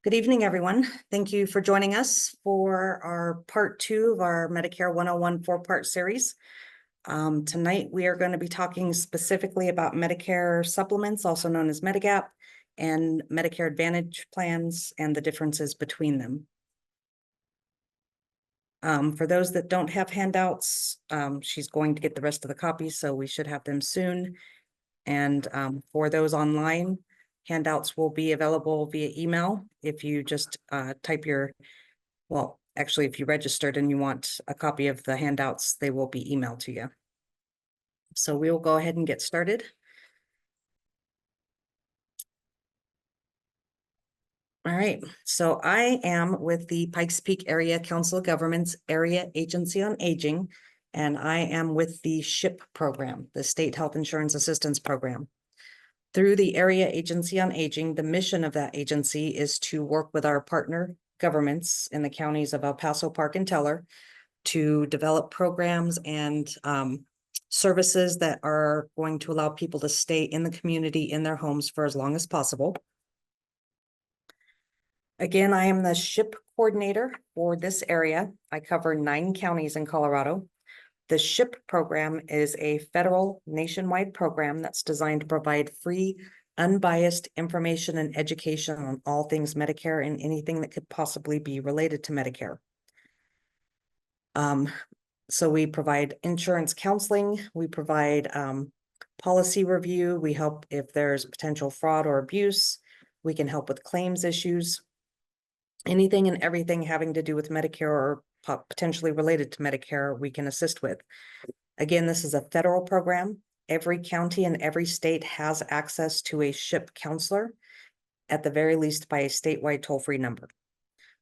Good evening, everyone. Thank you for joining us for our part 2 of our Medicare 101 4-part series. Tonight, we are going to be talking specifically about Medicare supplements, also known as Medigap, and Medicare Advantage plans and the differences between them. For those that don't have handouts, she's going to get the rest of the copies, so we should have them soon. And for those online, handouts will be available via email. If you just type your, well, actually, if you registered and you want a copy of the handouts, they will be emailed to you. So we will go ahead and get started. All right, so I am with the Pikes Peak Area Council of Governments Area Agency on Aging, and I am with the SHIP program, the State Health Insurance Assistance Program. Through the Area Agency on Aging, the mission of that agency is to work with our partner governments in the counties of El Paso, Park, and Teller to develop programs and services that are going to allow people to stay in the community in their homes for as long as possible. Again, I am the SHIP coordinator for this area. I cover 9 counties in Colorado. The SHIP program is a federal nationwide program that's designed to provide free, unbiased information and education on all things Medicare and anything that could possibly be related to Medicare. So we provide insurance counseling, we provide policy review, we help if there's potential fraud or abuse, we can help with claims issues, anything and everything having to do with Medicare or potentially related to Medicare, we can assist with. Again, this is a federal program. Every county and every state has access to a SHIP counselor, at the very least by a statewide toll-free number.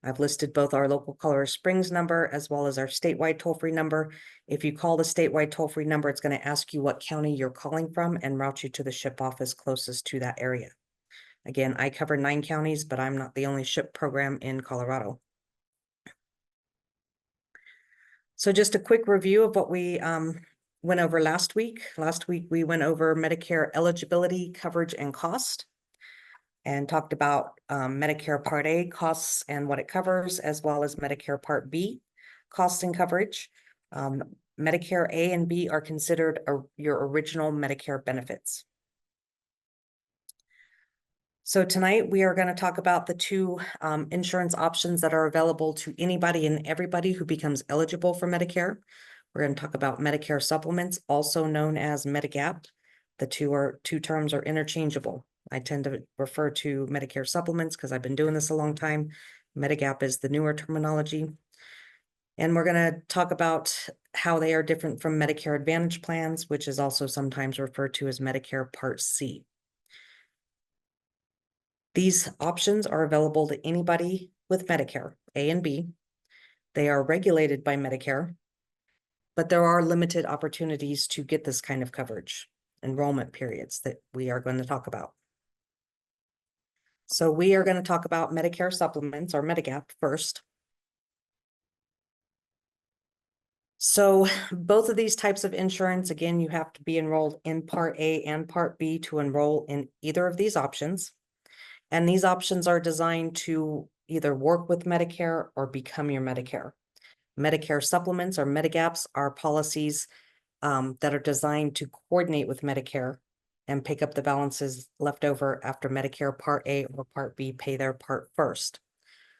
I've listed both our local Colorado Springs number as well as our statewide toll-free number. If you call the statewide toll-free number, it's going to ask you what county you're calling from and route you to the SHIP office closest to that area. Again, I cover 9 counties, but I'm not the only SHIP program in Colorado. So just a quick review of what we went over last week. Last week, we went over Medicare eligibility, coverage, and cost, and talked about Medicare Part A costs and what it covers, as well as Medicare Part B costs and coverage. Medicare A and B are considered your original Medicare benefits. So tonight we are going to talk about the 2 insurance options that are available to anybody and everybody who becomes eligible for Medicare. We're going to talk about Medicare supplements, also known as Medigap. The two terms are interchangeable. I tend to refer to Medicare supplements because I've been doing this a long time. Medigap is the newer terminology. And we're going to talk about how they are different from Medicare Advantage plans, which is also sometimes referred to as Medicare Part C. These options are available to anybody with Medicare A and B. They are regulated by Medicare, but there are limited opportunities to get this kind of coverage, enrollment periods that we are going to talk about. So we are going to talk about Medicare supplements or Medigap first. So both of these types of insurance, again, you have to be enrolled in Part A and Part B to enroll in either of these options. And these options are designed to either work with Medicare or become your Medicare. Medicare supplements or Medigaps are policies that are designed to coordinate with Medicare and pick up the balances left over after Medicare Part A or Part B pay their part first.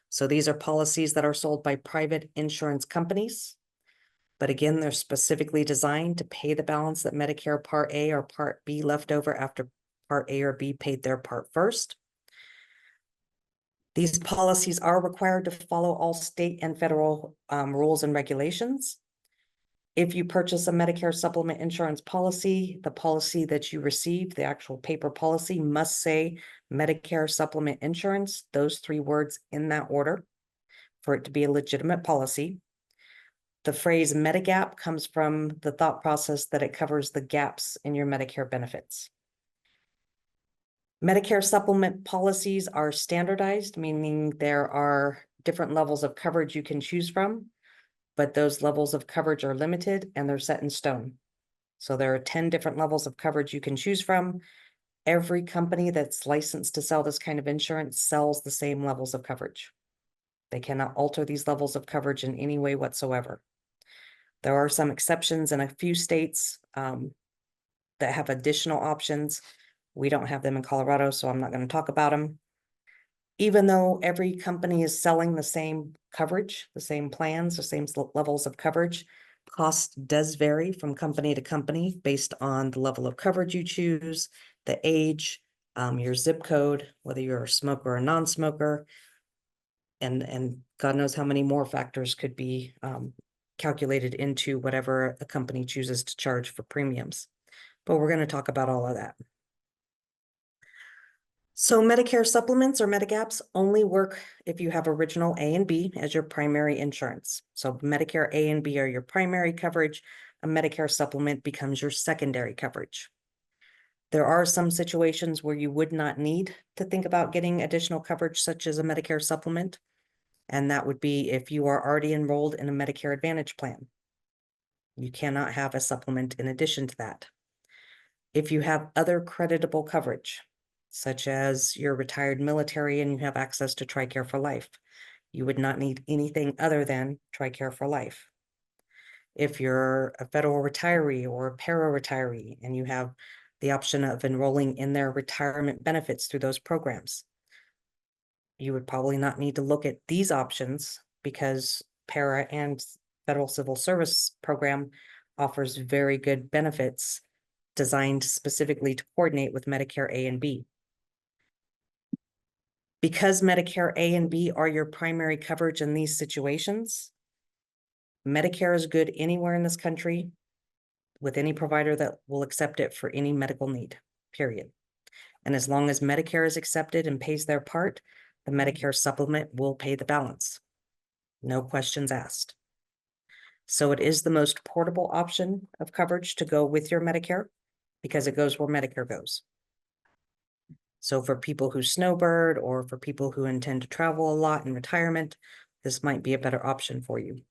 So these are policies that are sold by private insurance companies. But again, they're specifically designed to pay the balance that Medicare Part A or Part B left over after Part A or B paid their part first. These policies are required to follow all state and federal rules and regulations. If you purchase a Medicare supplement insurance policy, the policy that you receive, the actual paper policy, must say Medicare supplement insurance, those 3 words in that order, for it to be a legitimate policy. The phrase Medigap comes from the thought process that it covers the gaps in your Medicare benefits. Medicare supplement policies are standardized, meaning there are different levels of coverage you can choose from, but those levels of coverage are limited and they're set in stone. So there are 10 different levels of coverage you can choose from, Every company that's licensed to sell this kind of insurance sells the same levels of coverage. They cannot alter these levels of coverage in any way whatsoever. There are some exceptions in a few states that have additional options. We don't have them in Colorado, so I'm not going to talk about them. Even though every company is selling the same coverage, the same plans, the same levels of coverage, cost does vary from company to company based on the level of coverage you choose, the age, your zip code, whether you're a smoker or a non-smoker, and God knows how many more factors could be calculated into whatever a company chooses to charge for premiums. But we're going to talk about all of that. So Medicare supplements or Medigaps only work if you have original A and B as your primary insurance. So Medicare A and B are your primary coverage. A Medicare supplement becomes your secondary coverage. There are some situations where you would not need to think about getting additional coverage, such as a Medicare supplement. And that would be if you are already enrolled in a Medicare Advantage plan. You cannot have a supplement in addition to that. If you have other creditable coverage, such as you're retired military and you have access to TRICARE for life, you would not need anything other than TRICARE for life. If you're a federal retiree or a para-retiree and you have the option of enrolling in their retirement benefits through those programs, you would probably not need to look at these options because para and federal civil service program offers very good benefits designed specifically to coordinate with Medicare A and B. Because Medicare A and B are your primary coverage in these situations, Medicare is good anywhere in this country with any provider that will accept it for any medical need, period. And as long as Medicare is accepted and pays their part, the Medicare supplement will pay the balance. No questions asked. So it is the most portable option of coverage to go with your Medicare because it goes where Medicare goes. So for people who snowbird or for people who intend to travel a lot in retirement, this might be a better option for you.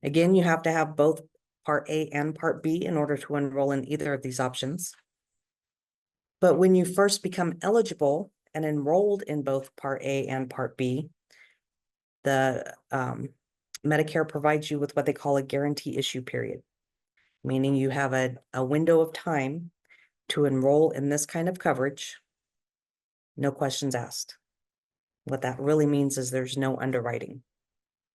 Again, you have to have both Part A and Part B in order to enroll in either of these options. But when you first become eligible and enrolled in both Part A and Part B, the Medicare provides you with what they call a guarantee issue period, meaning you have a window of time to enroll in this kind of coverage, no questions asked. What that really means is there's no underwriting.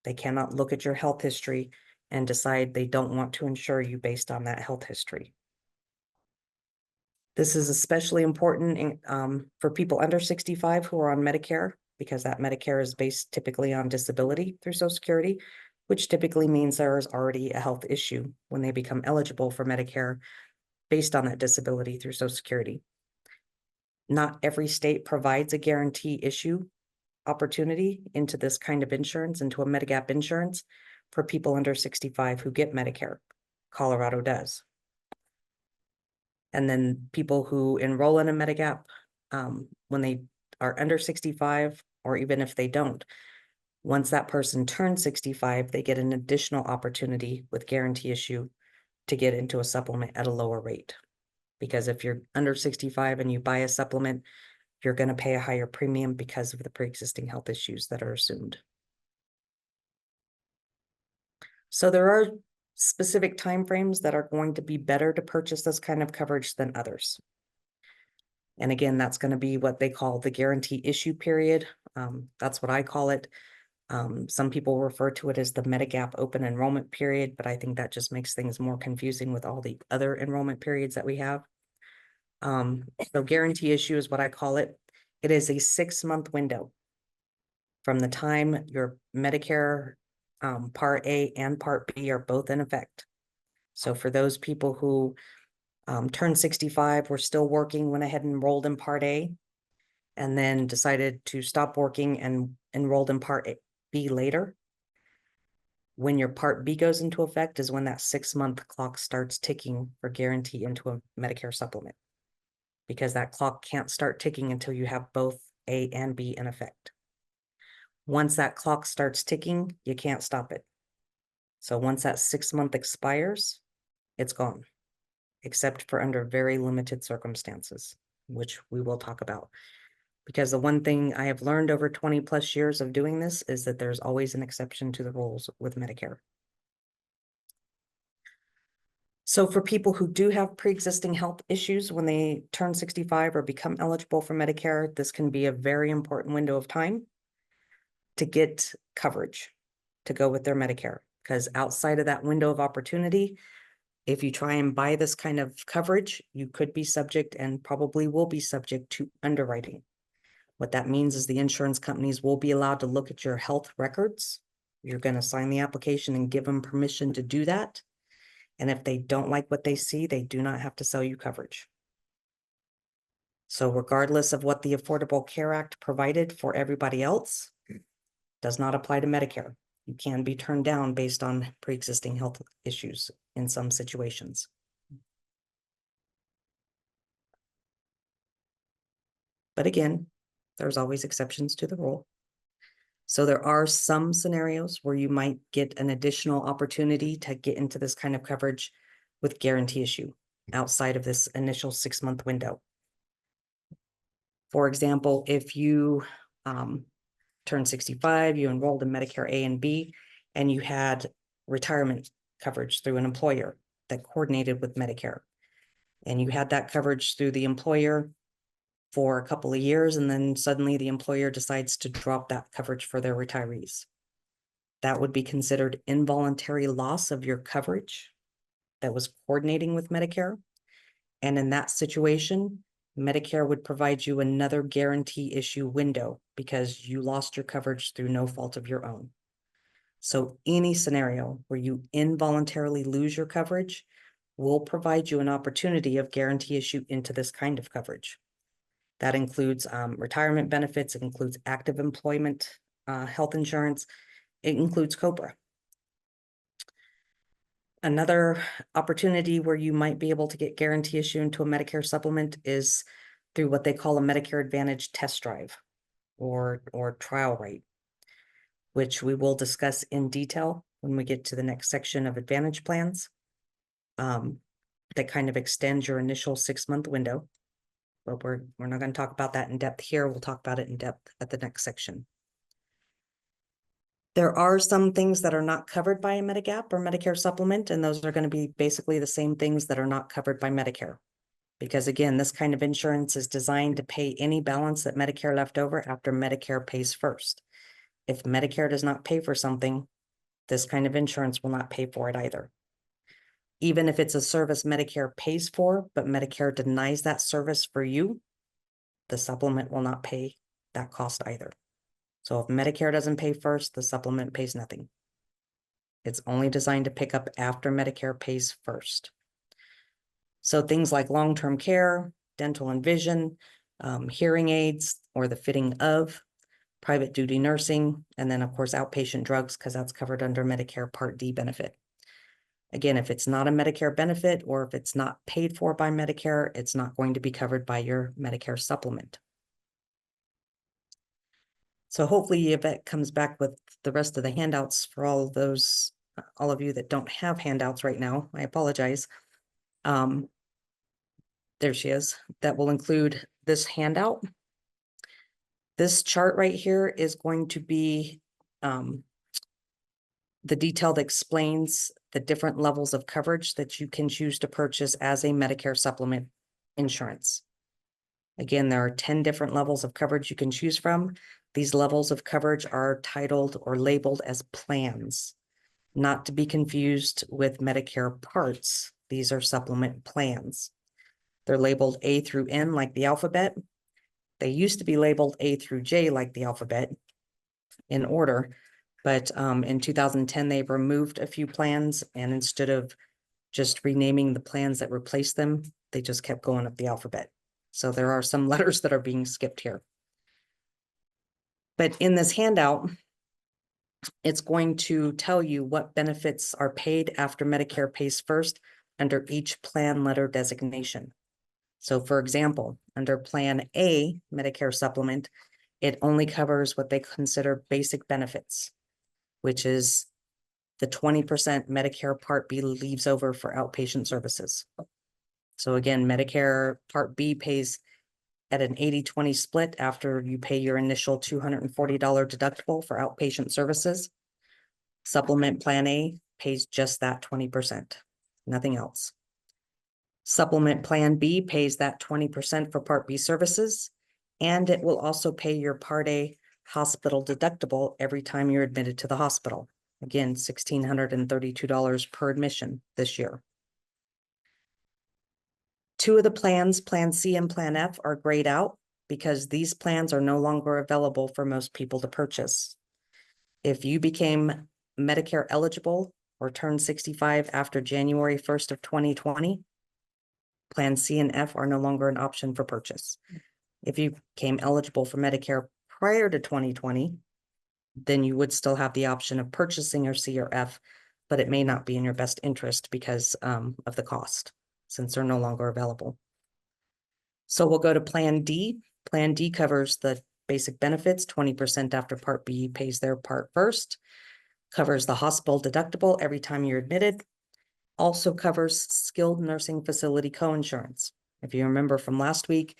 They cannot look at your health history and decide they don't want to insure you based on that health history. This is especially important for people under 65 who are on Medicare, because that Medicare is based typically on disability through Social Security, which typically means there is already a health issue when they become eligible for Medicare based on that disability through Social Security. Not every state provides a guarantee issue opportunity into this kind of insurance, into a Medigap insurance for people under 65 who get Medicare. Colorado does. And then people who enroll in a Medigap, when they are under 65, or even if they don't, once that person turns 65, they get an additional opportunity with guarantee issue to get into a supplement at a lower rate. Because if you're under 65 and you buy a supplement, you're going to pay a higher premium because of the pre-existing health issues that are assumed. So there are specific timeframes that are going to be better to purchase this kind of coverage than others. And again, that's going to be what they call the guarantee issue period. That's what I call it. Some people refer to it as the Medigap open enrollment period, but I think that just makes things more confusing with all the other enrollment periods that we have. So guarantee issue is what I call it. It is a 6-month window from the time your Medicare Part A and Part B are both in effect. So for those people who turned 65, were still working, went ahead and enrolled in Part A, and then decided to stop working and enrolled in Part B later. When your Part B goes into effect is when that 6-month clock starts ticking for guarantee into a Medicare supplement, because that clock can't start ticking until you have both A and B in effect. Once that clock starts ticking, you can't stop it. So once that 6-month expires, it's gone. except for under very limited circumstances, which we will talk about. Because the one thing I have learned over 20 plus years of doing this is that there's always an exception to the rules with Medicare. So for people who do have pre-existing health issues when they turn 65 or become eligible for Medicare, this can be a very important window of time to get coverage to go with their Medicare. Because outside of that window of opportunity, if you try and buy this kind of coverage, you could be subject and probably will be subject to underwriting. What that means is the insurance companies will be allowed to look at your health records. You're going to sign the application and give them permission to do that. And if they don't like what they see, they do not have to sell you coverage. So regardless of what the Affordable Care Act provided for everybody else, does not apply to Medicare. You can be turned down based on pre-existing health issues in some situations. But again, there's always exceptions to the rule. So there are some scenarios where you might get an additional opportunity to get into this kind of coverage with guarantee issue outside of this initial 6-month window. For example, if you turned 65, you enrolled in Medicare A and B, and you had retirement coverage through an employer that coordinated with Medicare, and you had that coverage through the employer for a couple of years, and then suddenly the employer decides to drop that coverage for their retirees. That would be considered involuntary loss of your coverage that was coordinating with Medicare. And in that situation, Medicare would provide you another guarantee issue window because you lost your coverage through no fault of your own. So any scenario where you involuntarily lose your coverage will provide you an opportunity of guarantee issue into this kind of coverage. That includes retirement benefits. It includes active employment, health insurance. It includes COBRA. Another opportunity where you might be able to get guarantee issue into a Medicare supplement is through what they call a Medicare Advantage test drive or trial rate, which we will discuss in detail when we get to the next section of Advantage plans. That kind of extends your initial 6-month window. But we're not going to talk about that in depth here. We'll talk about it in depth at the next section. There are some things that are not covered by a Medigap or Medicare supplement, and those are going to be basically the same things that are not covered by Medicare. Because again, this kind of insurance is designed to pay any balance that Medicare left over after Medicare pays first. If Medicare does not pay for something, this kind of insurance will not pay for it either. Even if it's a service Medicare pays for, but Medicare denies that service for you, the supplement will not pay that cost either. So if Medicare doesn't pay first, the supplement pays nothing. It's only designed to pick up after Medicare pays first. So things like long-term care, dental and vision, hearing aids, or the fitting of, private duty nursing, and then of course outpatient drugs, because that's covered under Medicare Part D benefit. Again, if it's not a Medicare benefit or if it's not paid for by Medicare, it's not going to be covered by your Medicare supplement. So hopefully Yvette comes back with the rest of the handouts for all of those, all of you that don't have handouts right now. I apologize. There she is. That will include this handout. This chart right here is going to be the detail that explains the different levels of coverage that you can choose to purchase as a Medicare supplement insurance. Again, there are 10 different levels of coverage you can choose from. These levels of coverage are titled or labeled as plans, not to be confused with Medicare parts. These are supplement plans. They're labeled A through N like the alphabet. They used to be labeled A through J like the alphabet in order, but in 2010, they removed a few plans, and instead of just renaming the plans that replaced them, they just kept going up the alphabet. So there are some letters that are being skipped here. But in this handout, it's going to tell you what benefits are paid after Medicare pays first under each plan letter designation. So for example, under Plan A, Medicare supplement, it only covers what they consider basic benefits, which is the 20% Medicare Part B leaves over for outpatient services. So again, Medicare Part B pays at an 80-20 split after you pay your initial $240 deductible for outpatient services. Supplement Plan A pays just that 20%, nothing else. Supplement Plan B pays that 20% for Part B services, and it will also pay your Part A hospital deductible every time you're admitted to the hospital. Again, $1,632 per admission this year. Two of the plans, Plan C and Plan F, are grayed out because these plans are no longer available for most people to purchase. If you became Medicare eligible or turned 65 after January 1st of 2020, Plan C and F are no longer an option for purchase. If you became eligible for Medicare prior to 2020, then you would still have the option of purchasing your C or F, but it may not be in your best interest because of the cost, since they're no longer available. So we'll go to Plan D. Plan D covers the basic benefits, 20% after Part B pays their part first, covers the hospital deductible every time you're admitted, also covers skilled nursing facility coinsurance. If you remember from last week,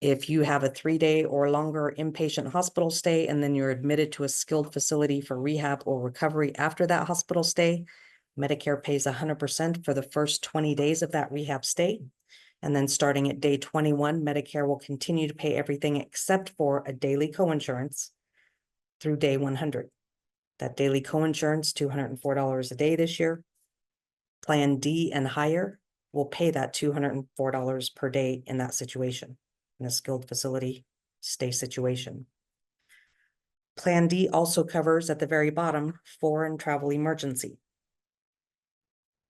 if you have a 3-day or longer inpatient hospital stay and then you're admitted to a skilled facility for rehab or recovery after that hospital stay, Medicare pays 100% for the first 20 days of that rehab stay. And then starting at day 21, Medicare will continue to pay everything except for a daily coinsurance through day 100. That daily coinsurance, $204 a day this year. Plan D and higher will pay that $204 per day in that situation, in a skilled facility stay situation. Plan D also covers at the very bottom, foreign travel emergency.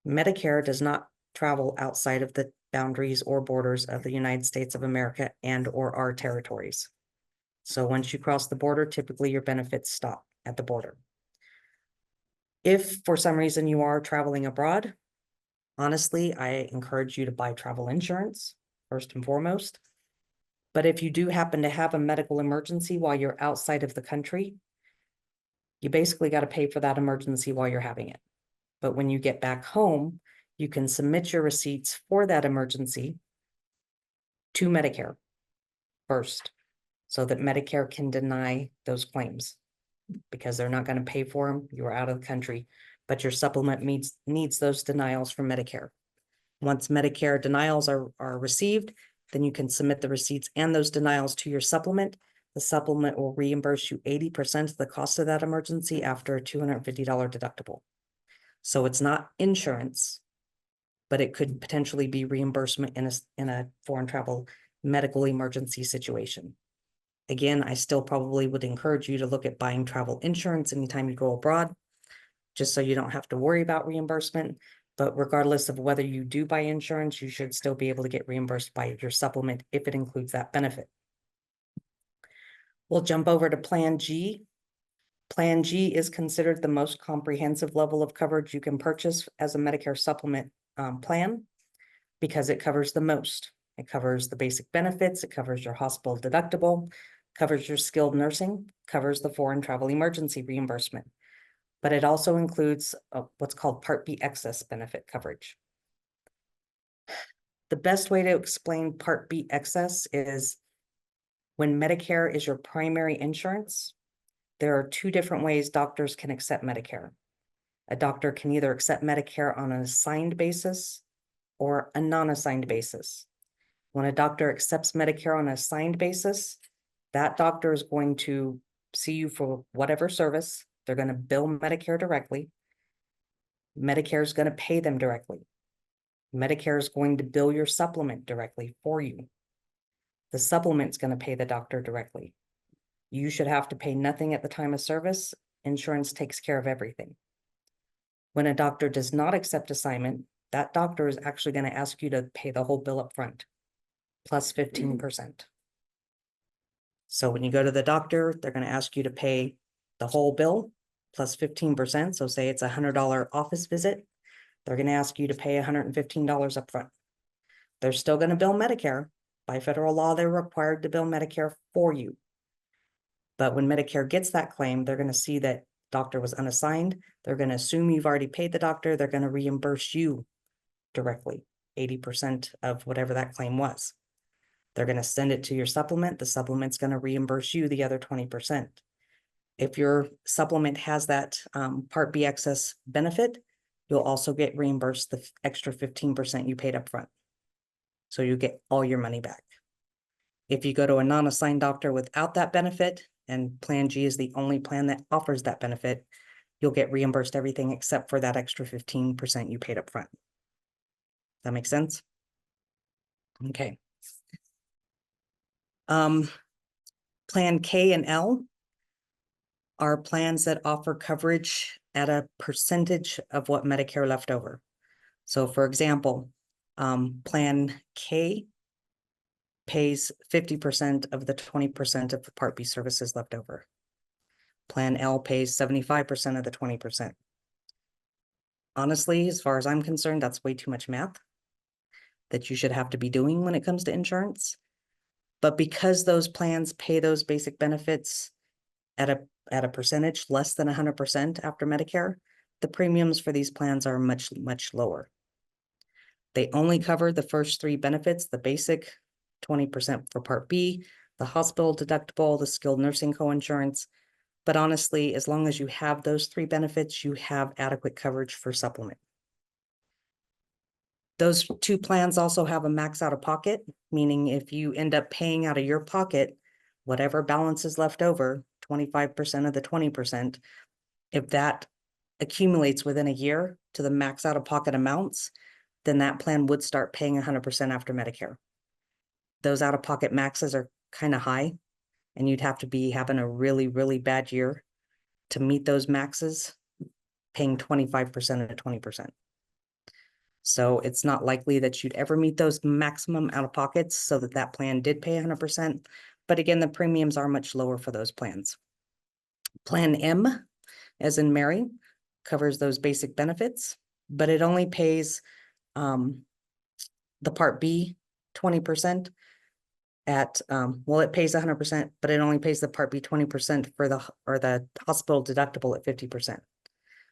Medicare does not travel outside of the boundaries or borders of the United States of America and or our territories. So once you cross the border, typically your benefits stop at the border. If for some reason you are traveling abroad, honestly, I encourage you to buy travel insurance first and foremost. But if you do happen to have a medical emergency while you're outside of the country, you basically got to pay for that emergency while you're having it. But when you get back home, you can submit your receipts for that emergency to Medicare first, so that Medicare can deny those claims because they're not going to pay for them. You are out of the country, but your supplement needs those denials from Medicare. Once Medicare denials are received, then you can submit the receipts and those denials to your supplement. The supplement will reimburse you 80% of the cost of that emergency after a $250 deductible. So it's not insurance, but it could potentially be reimbursement in a foreign travel medical emergency situation. Again, I still probably would encourage you to look at buying travel insurance anytime you go abroad, just so you don't have to worry about reimbursement. But regardless of whether you do buy insurance, you should still be able to get reimbursed by your supplement if it includes that benefit. We'll jump over to Plan G. Plan G is considered the most comprehensive level of coverage you can purchase as a Medicare supplement plan because it covers the most. It covers the basic benefits, it covers your hospital deductible, covers your skilled nursing, covers the foreign travel emergency reimbursement. But it also includes what's called Part B excess benefit coverage. The best way to explain Part B excess is when Medicare is your primary insurance, there are two different ways doctors can accept Medicare. A doctor can either accept Medicare on an assigned basis or a non-assigned basis. When a doctor accepts Medicare on an assigned basis, that doctor is going to see you for whatever service. They're going to bill Medicare directly. Medicare is going to pay them directly. Medicare is going to bill your supplement directly for you. The supplement's going to pay the doctor directly. You should have to pay nothing at the time of service. Insurance takes care of everything. When a doctor does not accept assignment, that doctor is actually going to ask you to pay the whole bill up front, plus 15%. So when you go to the doctor, they're going to ask you to pay the whole bill plus 15%. So say it's a $100 office visit. They're going to ask you to pay $115 up front. They're still going to bill Medicare. By federal law, they're required to bill Medicare for you. But when Medicare gets that claim, they're going to see that doctor was unassigned. They're going to assume you've already paid the doctor. They're going to reimburse you directly, 80% of whatever that claim was. They're going to send it to your supplement. The supplement's going to reimburse you the other 20%. If your supplement has that Part B excess benefit, you'll also get reimbursed the extra 15% you paid up front. So you get all your money back. If you go to a non-assigned doctor without that benefit, and Plan G is the only plan that offers that benefit, you'll get reimbursed everything except for that extra 15% you paid up front. That makes sense? Okay. Plan K and L are plans that offer coverage at a percentage of what Medicare left over. So for example, Plan K pays 50% of the 20% of the Part B services left over. Plan L pays 75% of the 20%. Honestly, as far as I'm concerned, that's way too much math that you should have to be doing when it comes to insurance. But because those plans pay those basic benefits at a percentage less than 100% after Medicare, the premiums for these plans are much, much lower. They only cover the first three benefits, the basic 20% for Part B, the hospital deductible, the skilled nursing coinsurance. But honestly, as long as you have those three benefits, you have adequate coverage for supplement. Those two plans also have a max out of pocket, meaning if you end up paying out of your pocket, whatever balance is left over, 25% of the 20%, if that accumulates within a year to the max out of pocket amounts, then that plan would start paying 100% after Medicare. Those out of pocket maxes are kind of high, and you'd have to be having a really, really bad year to meet those maxes, paying 25% of the 20%. So it's not likely that you'd ever meet those maximum out of pockets so that that plan did pay 100%. But again, the premiums are much lower for those plans. Plan M, as in Mary, covers those basic benefits, but it only pays the Part B 20% at, well, it pays 100%, but it only pays the Part B 20% for the hospital deductible at 50%.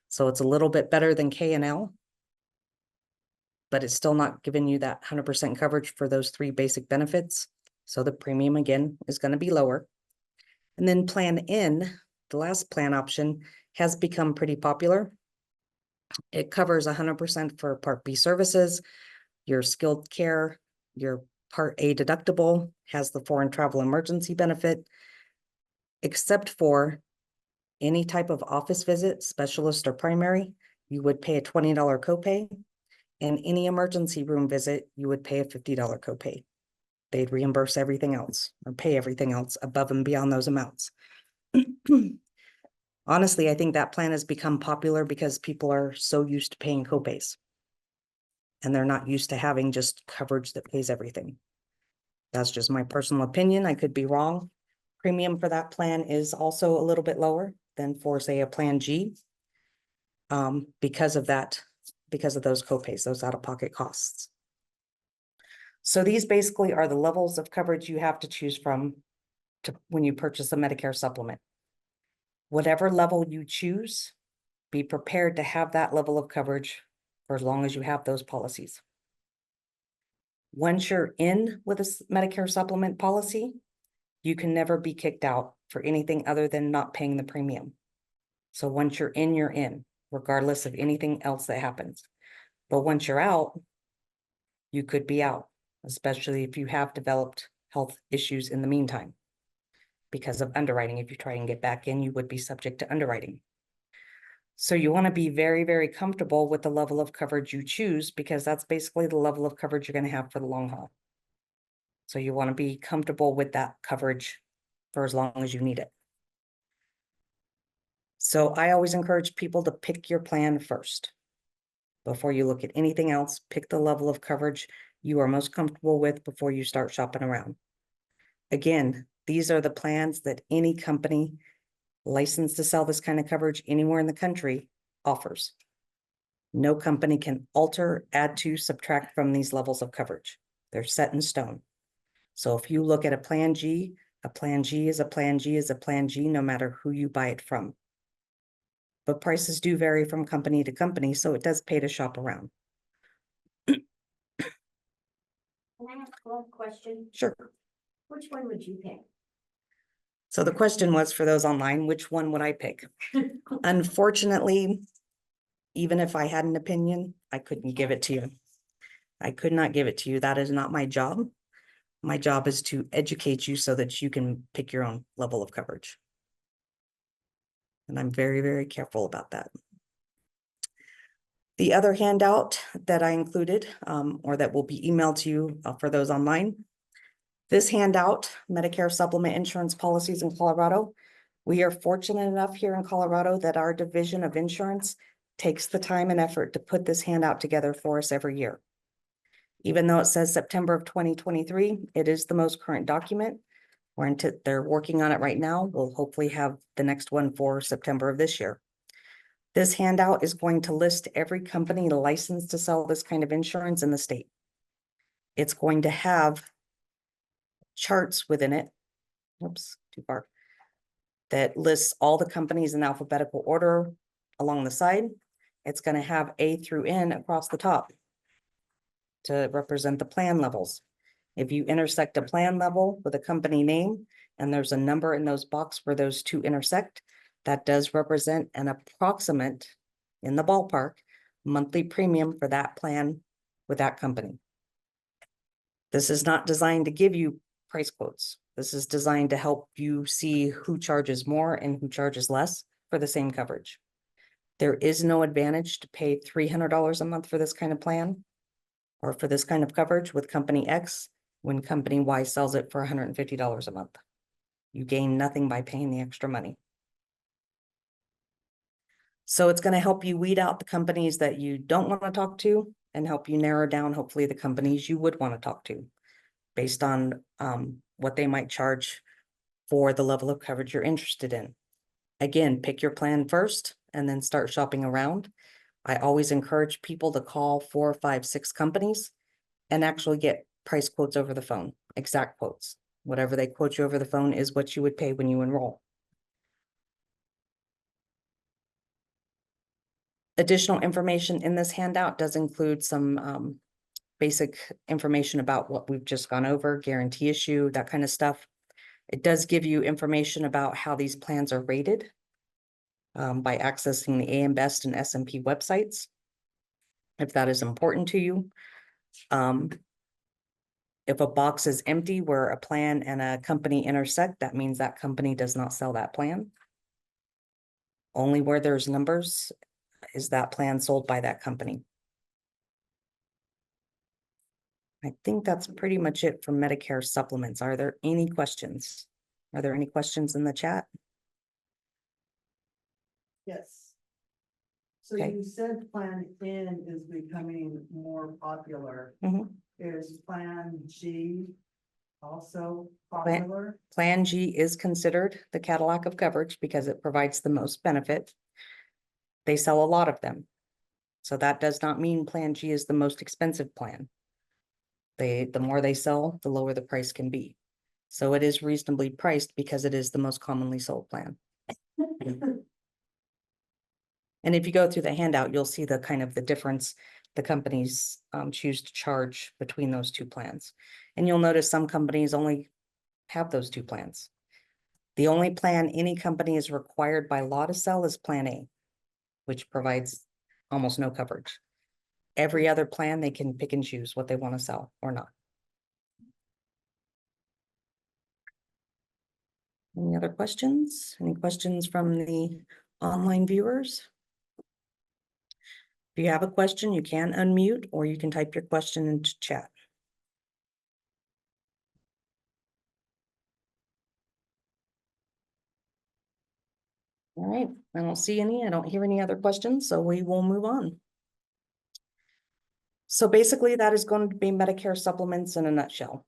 So it's a little bit better than K and L, but it's still not giving you that 100% coverage for those three basic benefits. So the premium again is going to be lower. And then Plan N, the last plan option, has become pretty popular. It covers 100% for Part B services, your skilled care, your Part A deductible, has the foreign travel emergency benefit, except for any type of office visit, specialist or primary, you would pay a $20 copay. And any emergency room visit, you would pay a $50 copay. They'd reimburse everything else or pay everything else above and beyond those amounts. Honestly, I think that plan has become popular because people are so used to paying copays. And they're not used to having just coverage that pays everything. That's just my personal opinion. I could be wrong. Premium for that plan is also a little bit lower than for, say, a Plan G. Because of those copays, those out-of-pocket costs. So these basically are the levels of coverage you have to choose from when you purchase a Medicare supplement. Whatever level you choose, be prepared to have that level of coverage for as long as you have those policies. Once you're in with a Medicare supplement policy, you can never be kicked out for anything other than not paying the premium. So once you're in, regardless of anything else that happens. But once you're out, you could be out, especially if you have developed health issues in the meantime. Because of underwriting, if you try and get back in, you would be subject to underwriting. So you want to be very, very comfortable with the level of coverage you choose, because that's basically the level of coverage you're going to have for the long haul. So you want to be comfortable with that coverage for as long as you need it. So I always encourage people to pick your plan first. Before you look at anything else, pick the level of coverage you are most comfortable with before you start shopping around. Again, these are the plans that any company licensed to sell this kind of coverage anywhere in the country offers. No company can alter, add to, subtract from these levels of coverage. They're set in stone. So if you look at a Plan G, a Plan G is a Plan G is a Plan G, no matter who you buy it from. But prices do vary from company to company, so it does pay to shop around. Well, question, Sure. which one would you pick? So the question was for those online, which one would I pick? Unfortunately, even if I had an opinion, I couldn't give it to you. I could not give it to you. That is not my job. My job is to educate you so that you can pick your own level of coverage. And I'm very, very careful about that. The other handout that I included, or that will be emailed to you for those online. This handout, Medicare supplement insurance policies in Colorado. We are fortunate enough here in Colorado that our division of insurance takes the time and effort to put this handout together for us every year. Even though it says September of 2023, it is the most current document. They're working on it right now. We'll hopefully have the next one for September of this year. This handout is going to list every company licensed to sell this kind of insurance in the state. It's going to have charts within it. Oops, too far. That lists all the companies in alphabetical order along the side. It's going to have A through N across the top to represent the plan levels. If you intersect a plan level with a company name and there's a number in those boxes where those two intersect, that does represent an approximate, in the ballpark, monthly premium for that plan with that company. This is not designed to give you price quotes. This is designed to help you see who charges more and who charges less for the same coverage. There is no advantage to pay $300 a month for this kind of plan or for this kind of coverage with company X when company Y sells it for $150 a month. You gain nothing by paying the extra money. So it's going to help you weed out the companies that you don't want to talk to and help you narrow down, hopefully, the companies you would want to talk to based on what they might charge for the level of coverage you're interested in. Again, pick your plan first and then start shopping around. I always encourage people to call 4, 5, 6 companies and actually get price quotes over the phone, exact quotes. Whatever they quote you over the phone is what you would pay when you enroll. Additional information in this handout does include some basic information about what we've just gone over, guarantee issue, that kind of stuff. It does give you information about how these plans are rated by accessing the AM Best and S&P websites, if that is important to you. If a box is empty where a plan and a company intersect, that means that company does not sell that plan. Only where there's numbers is that plan sold by that company. I think that's pretty much it for Medicare supplements. Are there any questions? Are there any questions in the chat? Yes. So Okay. you said Plan N is becoming more popular. Mhm. Is Plan G also popular? Plan G is considered the Cadillac of coverage because it provides the most benefit. They sell a lot of them. So that does not mean Plan G is the most expensive plan. The more they sell, the lower the price can be. So it is reasonably priced because it is the most commonly sold plan. And if you go through the handout, you'll see the kind of the difference the companies choose to charge between those two plans. And you'll notice some companies only have those two plans. The only plan any company is required by law to sell is Plan A, which provides almost no coverage. Every other plan, they can pick and choose what they want to sell or not. Any other questions? Any questions from the online viewers? If you have a question, you can unmute or you can type your question into chat. All right, I don't see any. I don't hear any other questions, so we will move on. So basically, that is going to be Medicare supplements in a nutshell.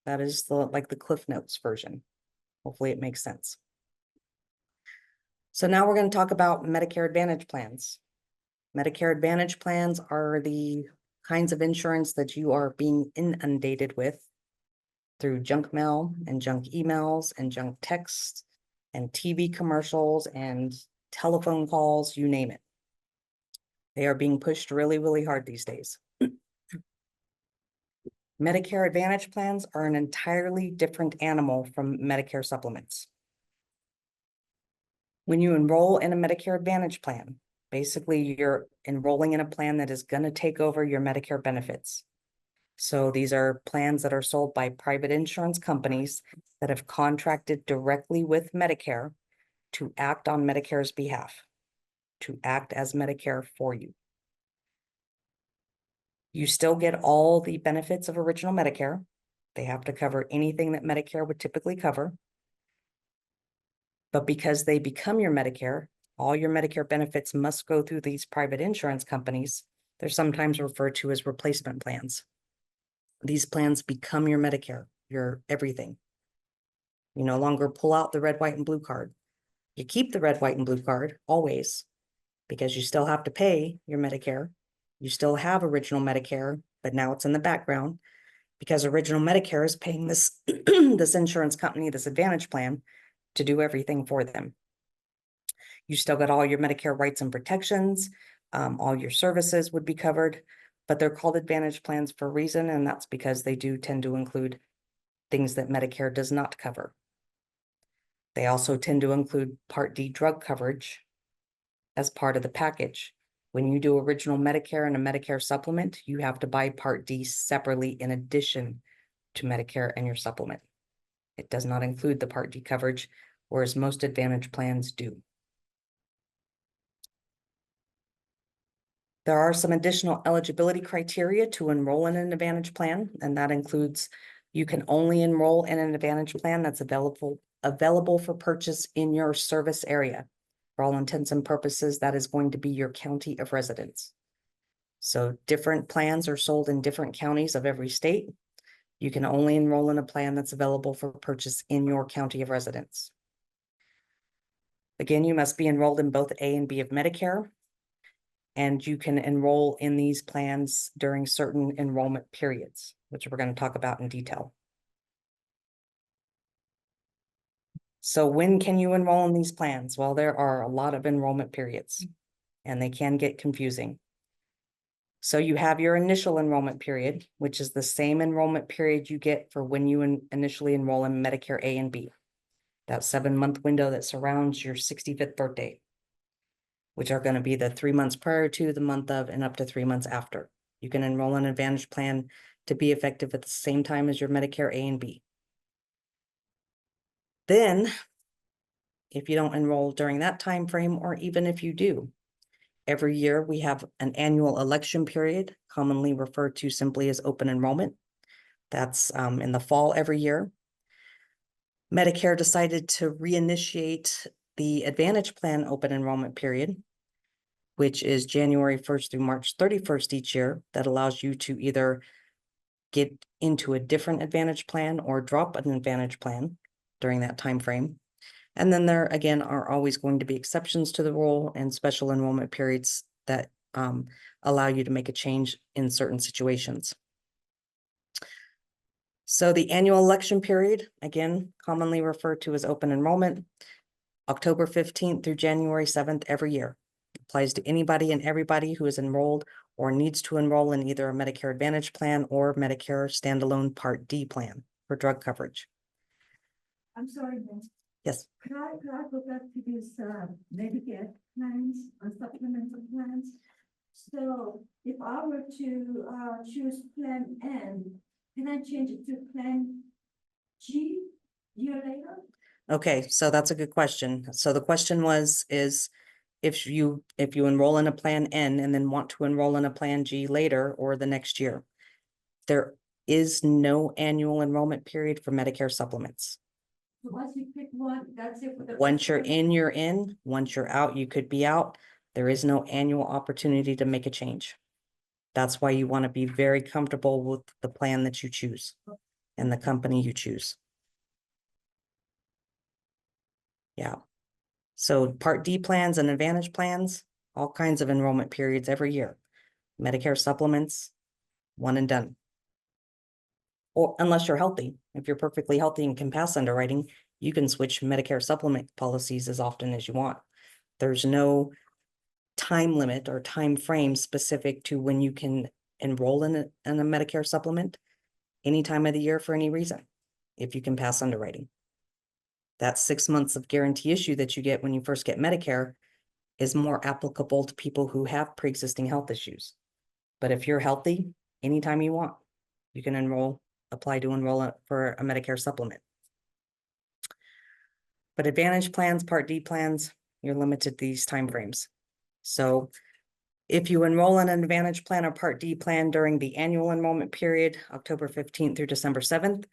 That is like the Cliff Notes version. Hopefully it makes sense. So now we're going to talk about Medicare Advantage plans. Medicare Advantage plans are the kinds of insurance that you are being inundated with through junk mail and junk emails and junk texts and TV commercials and telephone calls, you name it. They are being pushed really, really hard these days. Medicare Advantage plans are an entirely different animal from Medicare supplements. When you enroll in a Medicare Advantage plan, basically you're enrolling in a plan that is going to take over your Medicare benefits. So these are plans that are sold by private insurance companies that have contracted directly with Medicare to act on Medicare's behalf, to act as Medicare for you. You still get all the benefits of original Medicare. They have to cover anything that Medicare would typically cover. But because they become your Medicare, all your Medicare benefits must go through these private insurance companies. They're sometimes referred to as replacement plans. These plans become your Medicare, your everything. You no longer pull out the red, white, and blue card. You keep the red, white, and blue card always, because you still have to pay your Medicare. You still have original Medicare, but now it's in the background because original Medicare is paying this, this insurance company, this Advantage plan, to do everything for them. You still got all your Medicare rights and protections. All your services would be covered, but they're called Advantage plans for a reason, and that's because they do tend to include things that Medicare does not cover. They also tend to include Part D drug coverage as part of the package. When you do original Medicare and a Medicare supplement, you have to buy Part D separately in addition to Medicare and your supplement. It does not include the Part D coverage, whereas most Advantage plans do. There are some additional eligibility criteria to enroll in an Advantage plan, and that includes you can only enroll in an Advantage plan that's available for purchase in your service area. For all intents and purposes, that is going to be your county of residence. So different plans are sold in different counties of every state. You can only enroll in a plan that's available for purchase in your county of residence. Again, you must be enrolled in both A and B of Medicare, and you can enroll in these plans during certain enrollment periods, which we're going to talk about in detail. So when can you enroll in these plans? Well, there are a lot of enrollment periods, and they can get confusing. So you have your initial enrollment period, which is the same enrollment period you get for when you initially enroll in Medicare A and B. That 7-month window that surrounds your 65th birthday, which are going to be the 3 months prior to, the month of, and up to 3 months after. You can enroll in an Advantage plan to be effective at the same time as your Medicare A and B. Then, if you don't enroll during that time frame, or even if you do, every year we have an annual election period, commonly referred to simply as open enrollment. That's in the fall every year. Medicare decided to reinitiate the Advantage plan open enrollment period, which is January 1st through March 31st each year. That allows you to either get into a different Advantage plan or drop an Advantage plan during that time frame. And then there, again, are always going to be exceptions to the rule and special enrollment periods that allow you to make a change in certain situations. So the annual election period, again, commonly referred to as open enrollment, October 15th through January 7th every year. Applies to anybody and everybody who is enrolled or needs to enroll in either a Medicare Advantage plan or Medicare standalone Part D plan for drug coverage. I'm sorry, Miss. Yes. Could I go back to these Medigap plans or supplemental plans? So if I were to choose plan N, can I change it to plan G year later? Okay, so that's a good question. So the question is if you enroll in a plan N and then want to enroll in a plan G later or the next year, there is no annual enrollment period for Medicare supplements. So once you pick one, that's it for the. Once you're in, you're in. Once you're out, you could be out. There is no annual opportunity to make a change. That's why you want to be very comfortable with the plan that you choose and the company you choose. Yeah. So Part D plans and Advantage plans, all kinds of enrollment periods every year. Medicare supplements, one and done. Or unless you're healthy, if you're perfectly healthy and can pass underwriting, you can switch Medicare supplement policies as often as you want. There's no time limit or time frame specific to when you can enroll in a Medicare supplement. any time of the year for any reason, if you can pass underwriting. That 6 months of guarantee issue that you get when you first get Medicare is more applicable to people who have pre-existing health issues. But if you're healthy, anytime you want, you can apply to enroll for a Medicare supplement. But Advantage plans, Part D plans, you're limited to these timeframes. So if you enroll in an Advantage plan or Part D plan during the annual enrollment period, October 15th through December 7th,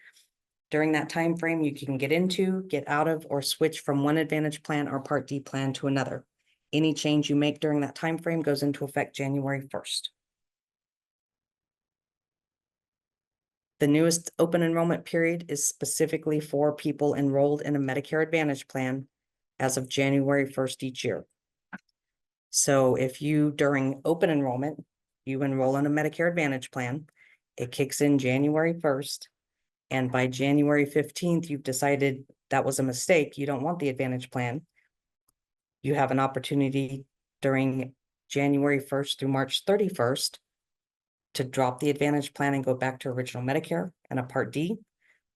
during that time frame, you can get into, get out of, or switch from one Advantage plan or Part D plan to another. Any change you make during that time frame goes into effect January 1st. The newest open enrollment period is specifically for people enrolled in a Medicare Advantage plan as of January 1st each year. So if you, during open enrollment, you enroll in a Medicare Advantage plan, it kicks in January 1st. And by January 15th, you've decided that was a mistake, you don't want the Advantage plan. You have an opportunity during January 1st through March 31st to drop the Advantage plan and go back to original Medicare and a Part D,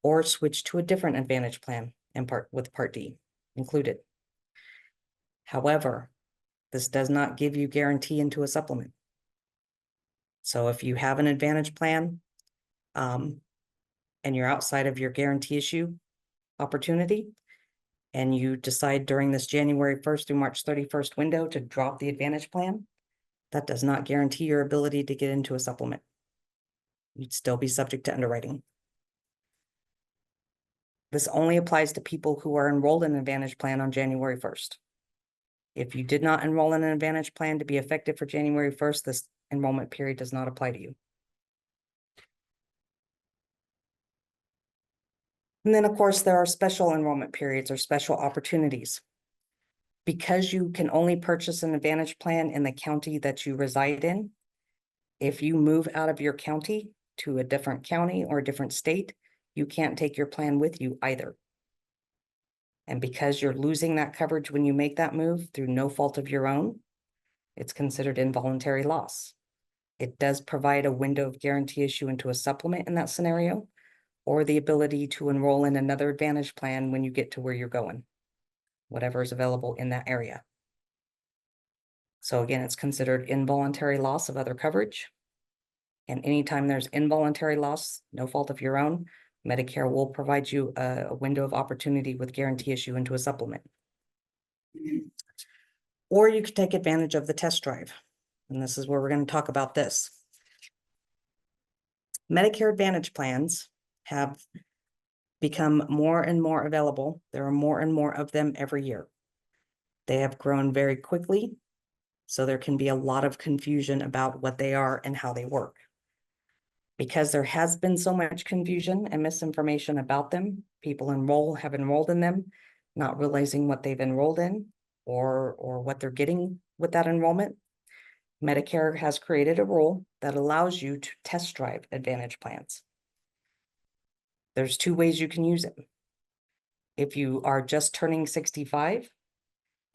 or switch to a different Advantage plan and with Part D included. However, this does not give you guarantee into a supplement. So if you have an Advantage plan, and you're outside of your guarantee issue opportunity, and you decide during this January 1st through March 31st window to drop the Advantage plan, that does not guarantee your ability to get into a supplement. You'd still be subject to underwriting. This only applies to people who are enrolled in an Advantage plan on January 1st. If you did not enroll in an Advantage plan to be effective for January 1st, this enrollment period does not apply to you. And then, of course, there are special enrollment periods or special opportunities. Because you can only purchase an Advantage plan in the county that you reside in, if you move out of your county to a different county or a different state, you can't take your plan with you either. And because you're losing that coverage when you make that move through no fault of your own, it's considered involuntary loss. It does provide a window of guarantee issue into a supplement in that scenario, or the ability to enroll in another Advantage plan when you get to where you're going, whatever is available in that area. So again, it's considered involuntary loss of other coverage. And anytime there's involuntary loss, no fault of your own, Medicare will provide you a window of opportunity with guarantee issue into a supplement. Or you could take advantage of the test drive. And this is where we're going to talk about this. Medicare Advantage plans have become more and more available. There are more and more of them every year. They have grown very quickly, so there can be a lot of confusion about what they are and how they work. Because there has been so much confusion and misinformation about them, people have enrolled in them, not realizing what they've enrolled in or what they're getting with that enrollment. Medicare has created a rule that allows you to test drive Advantage plans. There's two ways you can use it. If you are just turning 65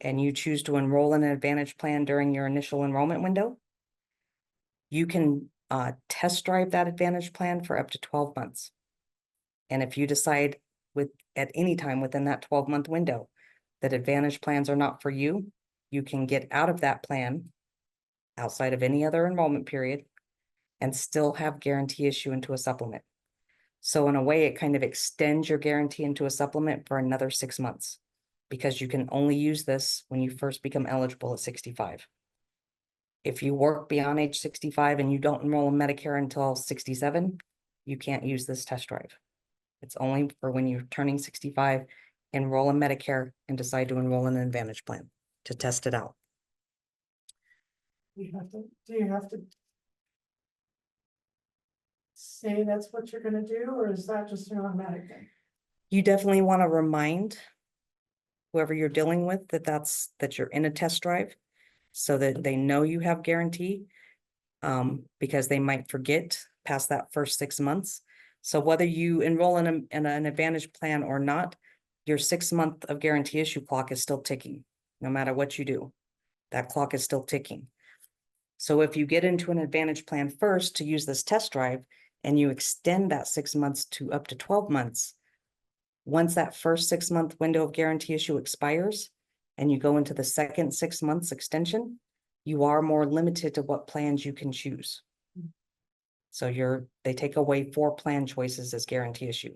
and you choose to enroll in an Advantage plan during your initial enrollment window, you can test drive that Advantage plan for up to 12 months. And if you decide at any time within that 12-month window that Advantage plans are not for you, you can get out of that plan outside of any other enrollment period and still have guarantee issue into a supplement. So in a way, it kind of extends your guarantee into a supplement for another 6 months, because you can only use this when you first become eligible at 65. If you work beyond age 65 and you don't enroll in Medicare until 67, you can't use this test drive. It's only for when you're turning 65, enroll in Medicare, and decide to enroll in an Advantage plan to test it out. Do you have to say that's what you're gonna do, or is that just an automatic thing? You definitely want to remind whoever you're dealing with that you're in a test drive, so that they know you have guarantee, because they might forget past that first 6 months. So whether you enroll in an Advantage plan or not, your 6 month of guarantee issue clock is still ticking. No matter what you do, that clock is still ticking. So if you get into an Advantage plan first to use this test drive, and you extend that 6 months to up to 12 months, once that first 6-month window of guarantee issue expires and you go into the second 6 months extension, you are more limited to what plans you can choose. So they take away 4 plan choices as guarantee issue.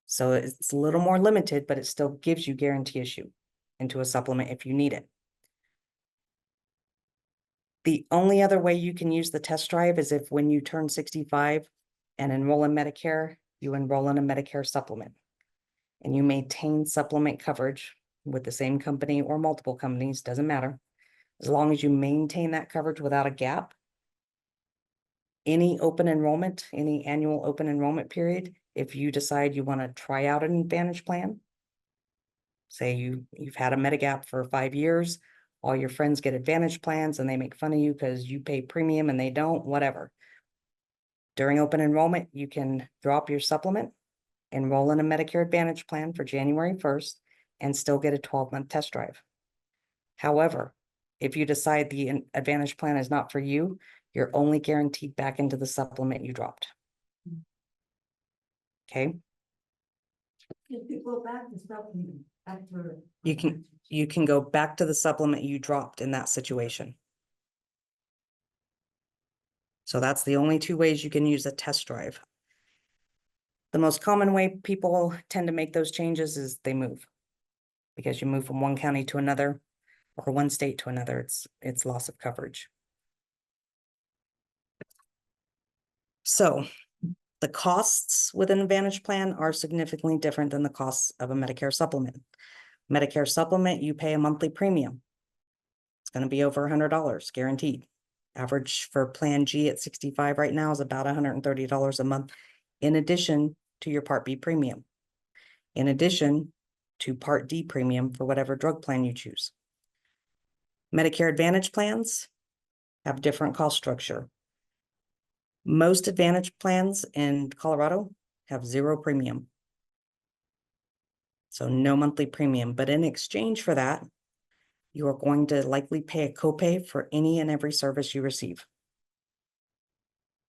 So it's a little more limited, but it still gives you guarantee issue into a supplement if you need it. The only other way you can use the test drive is if when you turn 65 and enroll in Medicare, you enroll in a Medicare supplement. And you maintain supplement coverage with the same company or multiple companies, doesn't matter. As long as you maintain that coverage without a gap, any open enrollment, any annual open enrollment period, if you decide you want to try out an Advantage plan, say you've had a Medigap for 5 years, all your friends get Advantage plans and they make fun of you because you pay premium and they don't, whatever. During open enrollment, you can drop your supplement, enroll in a Medicare Advantage plan for January 1st, and still get a 12-month test drive. However, if you decide the Advantage plan is not for you, you're only guaranteed back into the supplement you dropped. Okay, If you go back to supplement after. you can go back to the supplement you dropped in that situation. So that's the only 2 ways you can use a test drive. The most common way people tend to make those changes is they move. Because you move from one county to another or one state to another, it's loss of coverage. So the costs with an Advantage plan are significantly different than the costs of a Medicare supplement. Medicare supplement, you pay a monthly premium. It's going to be over $100 guaranteed. Average for Plan G at 65 right now is about $130 a month, in addition to your Part B premium. In addition to Part D premium for whatever drug plan you choose. Medicare Advantage plans have different cost structure. Most Advantage plans in Colorado have 0 premium. So no monthly premium, but in exchange for that, you are going to likely pay a copay for any and every service you receive.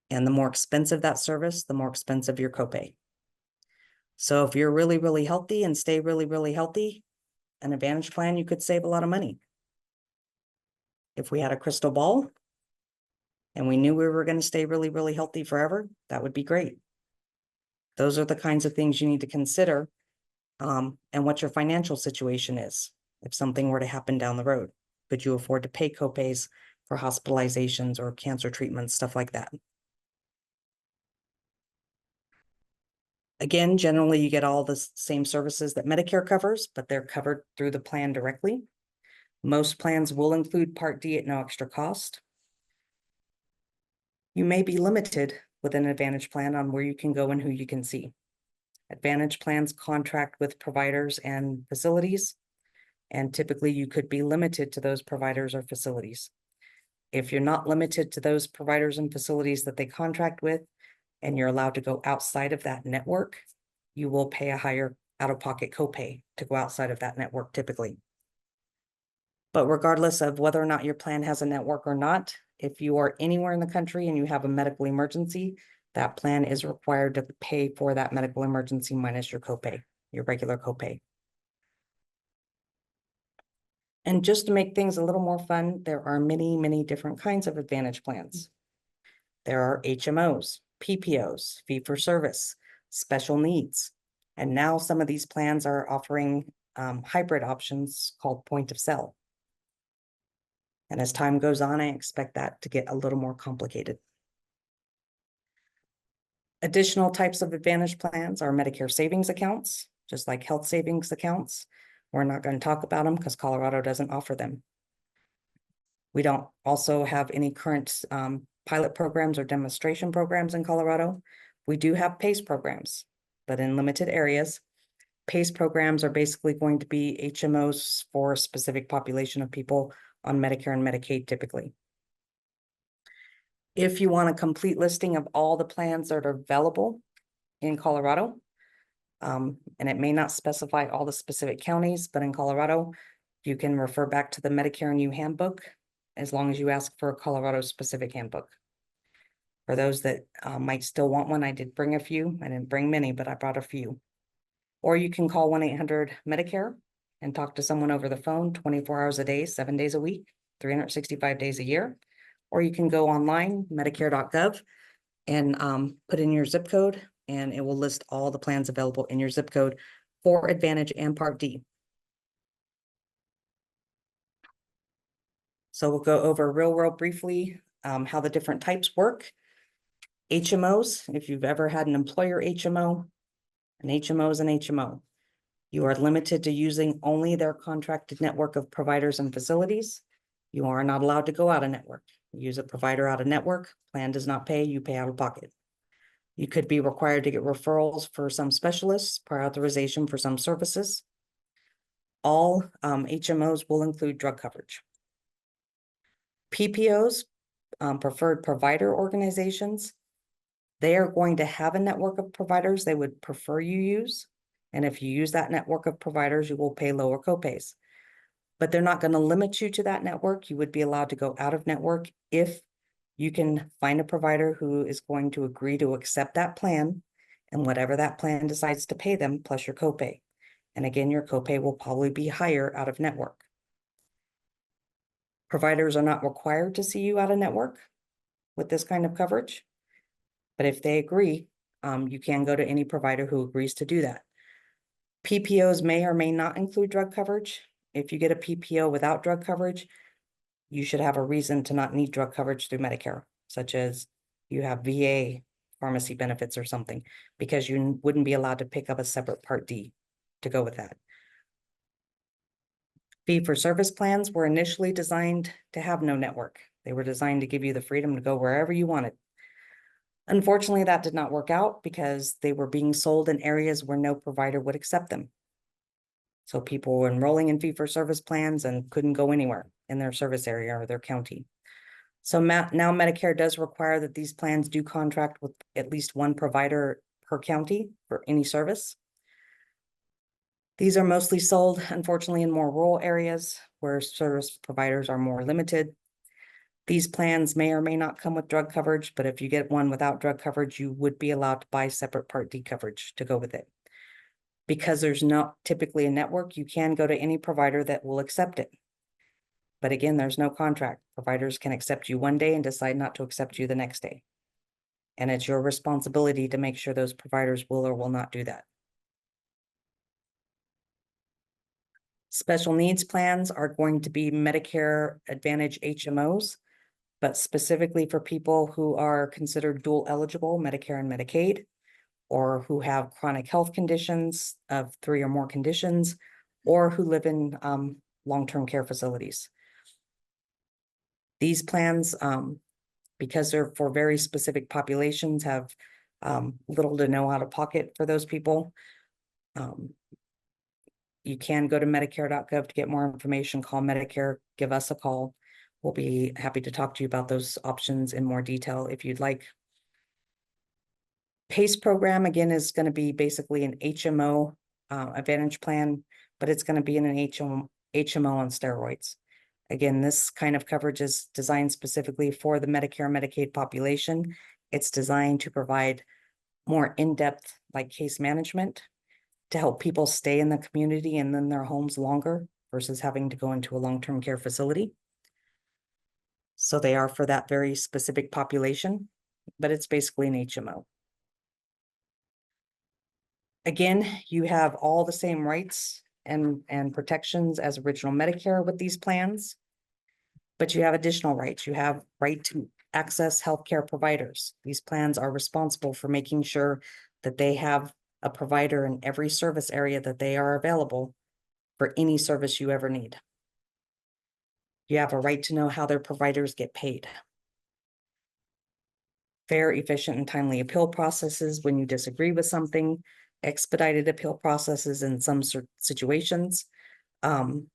And the more expensive that service, the more expensive your copay. So if you're really, really healthy and stay really, really healthy, an Advantage plan, you could save a lot of money. If we had a crystal ball and we knew we were going to stay really, really healthy forever, that would be great. Those are the kinds of things you need to consider, and what your financial situation is. If something were to happen down the road, could you afford to pay copays for hospitalizations or cancer treatments, stuff like that? Again, generally you get all the same services that Medicare covers, but they're covered through the plan directly. Most plans will include Part D at no extra cost. You may be limited with an Advantage plan on where you can go and who you can see. Advantage plans contract with providers and facilities, and typically you could be limited to those providers or facilities. If you're not limited to those providers and facilities that they contract with, and you're allowed to go outside of that network, you will pay a higher out-of-pocket copay to go outside of that network typically. But regardless of whether or not your plan has a network or not, if you are anywhere in the country and you have a medical emergency, that plan is required to pay for that medical emergency minus your copay, your regular copay. And just to make things a little more fun, there are many, many different kinds of Advantage plans. There are HMOs, PPOs, fee-for-service, special needs. And now some of these plans are offering hybrid options called point of sale. And as time goes on, I expect that to get a little more complicated. Additional types of Advantage plans are Medicare savings accounts, just like health savings accounts. We're not going to talk about them because Colorado doesn't offer them. We don't also have any current pilot programs or demonstration programs in Colorado. We do have PACE programs, but in limited areas. PACE programs are basically going to be HMOs for a specific population of people on Medicare and Medicaid typically. If you want a complete listing of all the plans that are available in Colorado, and it may not specify all the specific counties, but in Colorado, you can refer back to the Medicare and You handbook as long as you ask for a Colorado specific handbook. For those that might still want one, I did bring a few. I didn't bring many, but I brought a few. Or you can call 1-800-Medicare and talk to someone over the phone 24 hours a day, 7 days a week, 365 days a year. Or you can go online, medicare.gov, and put in your zip code, and it will list all the plans available in your zip code for Advantage and Part D. So we'll go over real briefly how the different types work. HMOs, if you've ever had an employer HMO, an HMO is an HMO. You are limited to using only their contracted network of providers and facilities. You are not allowed to go out of network. Use a provider out of network, plan does not pay, you pay out of pocket. You could be required to get referrals for some specialists, prior authorization for some services. All HMOs will include drug coverage. PPOs, preferred provider organizations, they are going to have a network of providers they would prefer you use. And if you use that network of providers, you will pay lower copays. But they're not going to limit you to that network. You would be allowed to go out of network if you can find a provider who is going to agree to accept that plan and whatever that plan decides to pay them plus your copay. And again, your copay will probably be higher out of network. Providers are not required to see you out of network with this kind of coverage. But if they agree, you can go to any provider who agrees to do that. PPOs may or may not include drug coverage. If you get a PPO without drug coverage, you should have a reason to not need drug coverage through Medicare, such as you have VA pharmacy benefits or something, because you wouldn't be allowed to pick up a separate Part D to go with that. Fee-for-service plans were initially designed to have no network. They were designed to give you the freedom to go wherever you wanted. Unfortunately, that did not work out because they were being sold in areas where no provider would accept them. So people were enrolling in fee-for-service plans and couldn't go anywhere in their service area or their county. So now Medicare does require that these plans do contract with at least one provider per county for any service. These are mostly sold, unfortunately, in more rural areas where service providers are more limited. These plans may or may not come with drug coverage, but if you get one without drug coverage, you would be allowed to buy separate Part D coverage to go with it. Because there's not typically a network, you can go to any provider that will accept it. But again, there's no contract. Providers can accept you one day and decide not to accept you the next day. And it's your responsibility to make sure those providers will or will not do that. Special needs plans are going to be Medicare Advantage HMOs, but specifically for people who are considered dual eligible, Medicare and Medicaid, or who have chronic health conditions of 3 or more conditions, or who live in long-term care facilities. These plans, because they're for very specific populations, have little to no out of pocket for those people. You can go to medicare.gov to get more information, call Medicare, give us a call. We'll be happy to talk to you about those options in more detail if you'd like. PACE program, again, is going to be basically an HMO Advantage plan, but it's going to be in an HMO on steroids. Again, this kind of coverage is designed specifically for the Medicare Medicaid population. It's designed to provide more in-depth like case management to help people stay in the community and in their homes longer versus having to go into a long-term care facility. So they are for that very specific population, but it's basically an HMO. Again, you have all the same rights and protections as original Medicare with these plans, but you have additional rights. You have right to access healthcare providers. These plans are responsible for making sure that they have a provider in every service area that they are available for any service you ever need. You have a right to know how their providers get paid. Fair, efficient, and timely appeal processes when you disagree with something, expedited appeal processes in some situations. You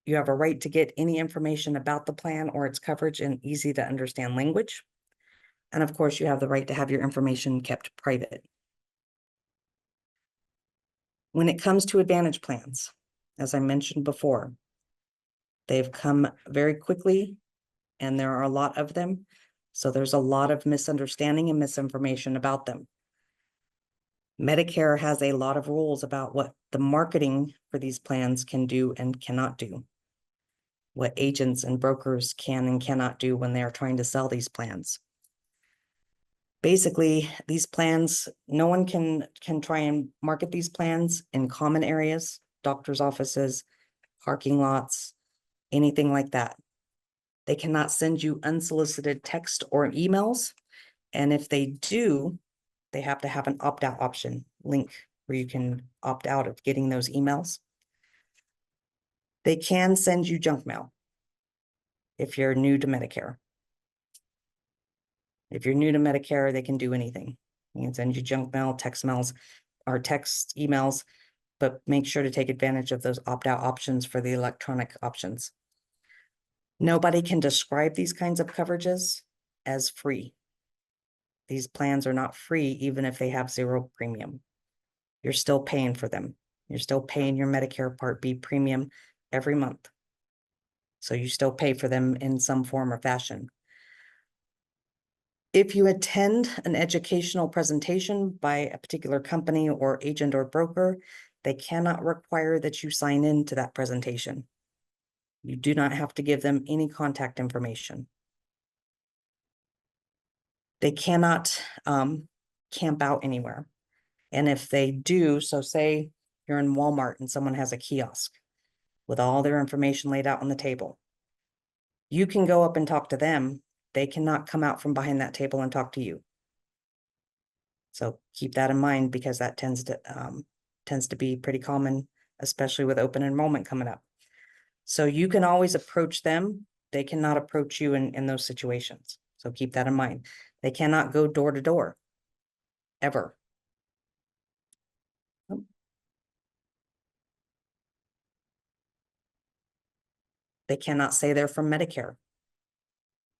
have a right to get any information about the plan or its coverage in easy to understand language. And of course, you have the right to have your information kept private. When it comes to Advantage plans, as I mentioned before, they've come very quickly and there are a lot of them. So there's a lot of misunderstanding and misinformation about them. Medicare has a lot of rules about what the marketing for these plans can do and cannot do. What agents and brokers can and cannot do when they are trying to sell these plans. Basically, these plans, no one can try and market these plans in common areas, doctor's offices, parking lots, anything like that. They cannot send you unsolicited text or emails. And if they do, they have to have an opt-out option link where you can opt out of getting those emails. They can send you junk mail if you're new to Medicare. If you're new to Medicare, they can do anything. They can send you junk mail, text mails, or text emails, but make sure to take advantage of those opt-out options for the electronic options. Nobody can describe these kinds of coverages as free. These plans are not free, even if they have zero premium. You're still paying for them. You're still paying your Medicare Part B premium every month. So you still pay for them in some form or fashion. If you attend an educational presentation by a particular company or agent or broker, they cannot require that you sign in to that presentation. You do not have to give them any contact information. They cannot camp out anywhere. And if they do, so say you're in Walmart and someone has a kiosk with all their information laid out on the table. You can go up and talk to them. They cannot come out from behind that table and talk to you. So keep that in mind, because that tends to be pretty common, especially with open enrollment coming up. So you can always approach them. They cannot approach you in those situations. So keep that in mind. They cannot go door to door, ever. They cannot say they're from Medicare.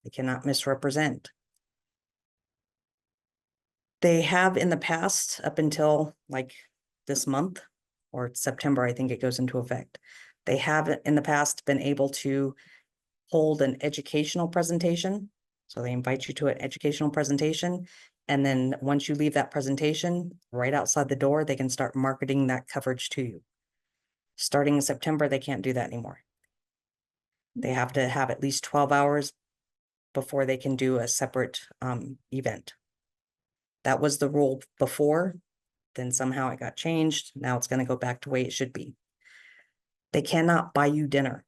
They cannot misrepresent. They have in the past, up until like this month or September, I think it goes into effect. They have in the past been able to hold an educational presentation. So they invite you to an educational presentation. And then once you leave that presentation, right outside the door, they can start marketing that coverage to you. Starting in September, they can't do that anymore. They have to have at least 12 hours before they can do a separate event. That was the rule before, then somehow it got changed. Now it's going to go back to the way it should be. They cannot buy you dinner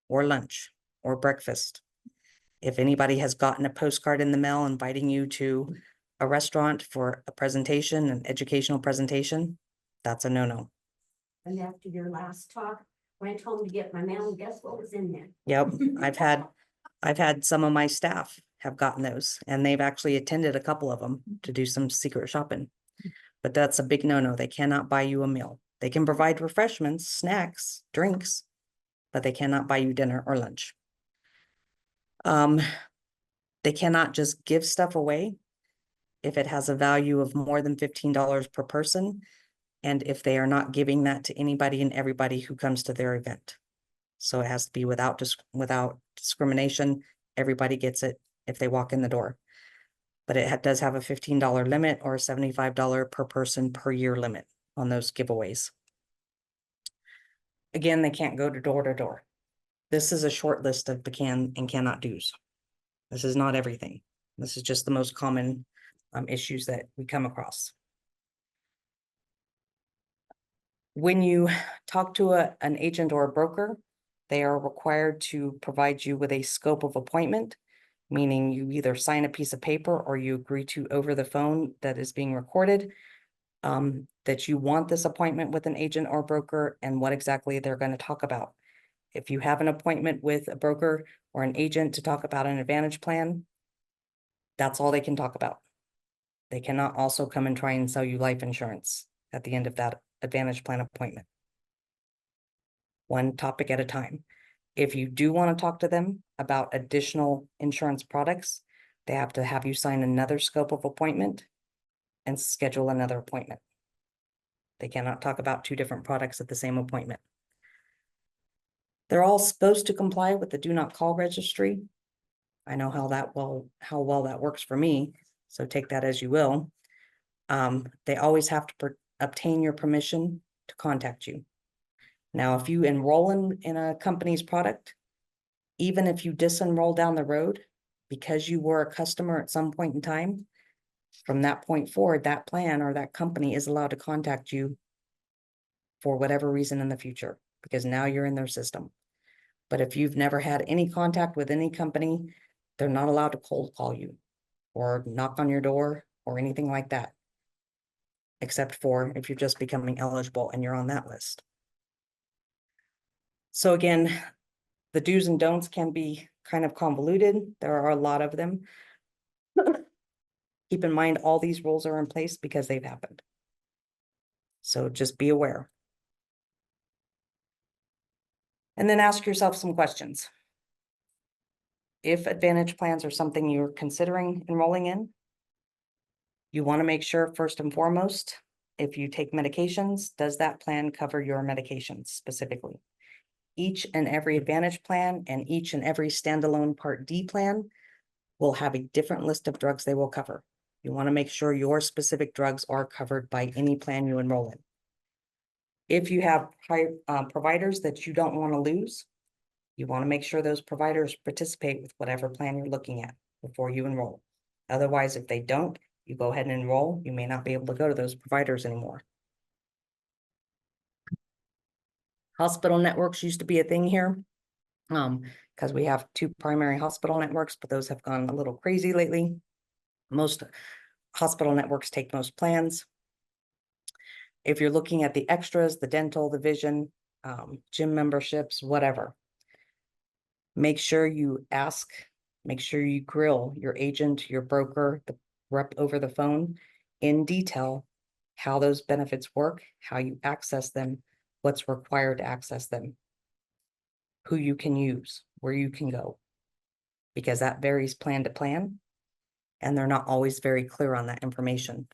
or lunch or breakfast. If anybody has gotten a postcard in the mail inviting you to a restaurant for a presentation, an educational presentation, that's a no-no. And after your last talk, went home to get my mail, and guess what was in there? Yep, I've had some of my staff have gotten those, and they've actually attended a couple of them to do some secret shopping. But that's a big no-no. They cannot buy you a meal. They can provide refreshments, snacks, drinks, but they cannot buy you dinner or lunch. They cannot just give stuff away if it has a value of more than $15 per person, and if they are not giving that to anybody and everybody who comes to their event. So it has to be without discrimination. Everybody gets it if they walk in the door. But it does have a $15 limit or a $75 per person per year limit on those giveaways. Again, they can't go door to door. This is a short list of the can and cannot do's. This is not everything. This is just the most common issues that we come across. When you talk to an agent or a broker, they are required to provide you with a scope of appointment, meaning you either sign a piece of paper or you agree to over the phone that is being recorded, that you want this appointment with an agent or broker and what exactly they're going to talk about. If you have an appointment with a broker or an agent to talk about an Advantage plan, that's all they can talk about. They cannot also come and try and sell you life insurance at the end of that Advantage plan appointment. One topic at a time. If you do want to talk to them about additional insurance products, they have to have you sign another scope of appointment and schedule another appointment. They cannot talk about two different products at the same appointment. They're all supposed to comply with the do not call registry. I know how well that works for me, so take that as you will. They always have to obtain your permission to contact you. Now, if you enroll in a company's product, even if you disenroll down the road, because you were a customer at some point in time, from that point forward, that plan or that company is allowed to contact you for whatever reason in the future, because now you're in their system. But if you've never had any contact with any company, they're not allowed to cold call you or knock on your door or anything like that, except for if you're just becoming eligible and you're on that list. So again, the do's and don'ts can be kind of convoluted. There are a lot of them. Keep in mind, all these rules are in place because they've happened. So just be aware. And then ask yourself some questions. If Advantage plans are something you're considering enrolling in, you want to make sure first and foremost, if you take medications, does that plan cover your medications specifically? Each and every Advantage plan and each and every standalone Part D plan will have a different list of drugs they will cover. You want to make sure your specific drugs are covered by any plan you enroll in. If you have providers that you don't want to lose, you want to make sure those providers participate with whatever plan you're looking at before you enroll. Otherwise, if they don't, you go ahead and enroll. You may not be able to go to those providers anymore. Hospital networks used to be a thing here, because we have 2 primary hospital networks, but those have gone a little crazy lately. Most hospital networks take most plans. If you're looking at the extras, the dental, the vision, gym memberships, whatever, make sure you ask, make sure you grill your agent, your broker, the rep over the phone in detail, how those benefits work, how you access them, what's required to access them, who you can use, where you can go, because that varies plan to plan, and they're not always very clear on that information.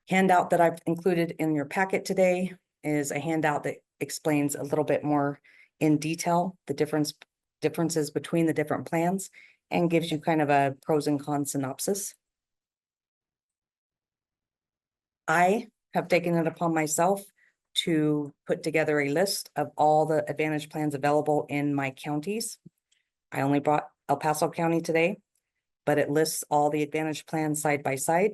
Handout that I've included in your packet today is a handout that explains a little bit more in detail the differences between the different plans and gives you kind of a pros and cons synopsis. I have taken it upon myself to put together a list of all the Advantage plans available in my counties. I only brought El Paso County today, but it lists all the Advantage plans side by side.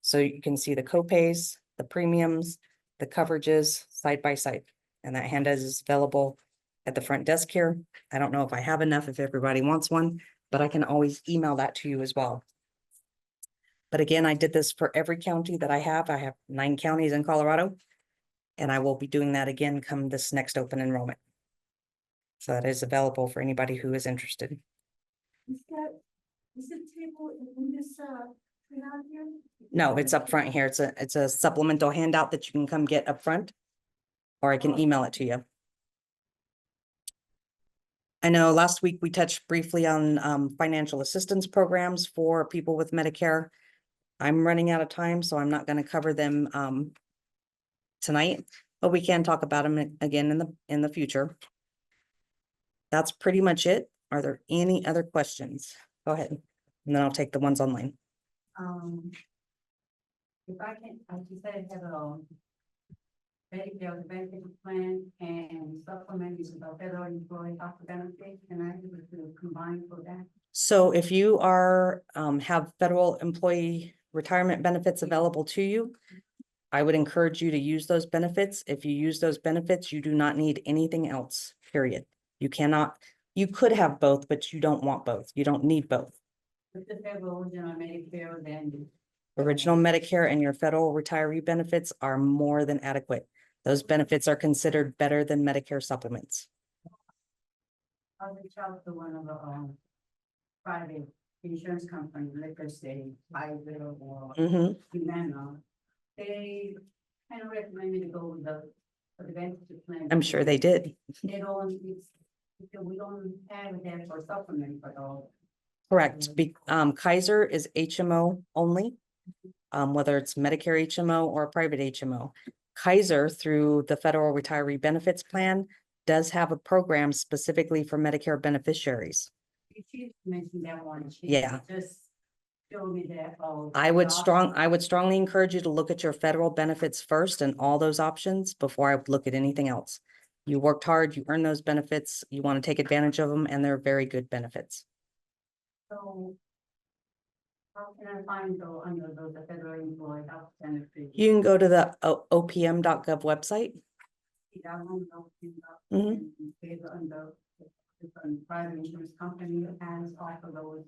So you can see the copays, the premiums, the coverages side by side. And that handout is available at the front desk here. I don't know if I have enough, if everybody wants one, but I can always email that to you as well. But again, I did this for every county that I have. I have 9 counties in Colorado, and I will be doing that again come this next open enrollment. So that is available for anybody who is interested. Is the table in this, printout here? No, it's up front here. It's a supplemental handout that you can come get up front, or I can email it to you. I know last week we touched briefly on financial assistance programs for people with Medicare. I'm running out of time, so I'm not going to cover them tonight, but we can talk about them again in the future. That's pretty much it. Are there any other questions? Go ahead, and then I'll take the ones online. If I can, as you said, have a Medicare Advantage plan and supplement is a federal employee after benefit, and I able to combine for that? So if you are have federal employee retirement benefits available to you, I would encourage you to use those benefits. If you use those benefits, you do not need anything else, period. You could have both, but you don't want both. You don't need both. If the federal original Medicare, then Original Medicare and your federal retiree benefits are more than adequate. Those benefits are considered better than Medicare supplements. I'll reach out to one of the private insurance company, let's say Pfizer or Humana. They kind of recommend me to go with the Advantage plan. I'm sure they did. They don't, we don't have that for supplement at all. Correct. Kaiser is HMO only, whether it's Medicare HMO or a private HMO. Kaiser, through the Federal Retiree Benefits Plan, does have a program specifically for Medicare beneficiaries. She mentioned that one. She Yeah. Just showed me that, oh. I would strongly encourage you to look at your federal benefits first and all those options before I would look at anything else. You worked hard, you earned those benefits, you want to take advantage of them, and they're very good benefits. So. How can I find though under those federal employee health benefits? You can go to the opm.gov website. See that one, those things up, Mhm. and pay the under, different private insurance company has offer those.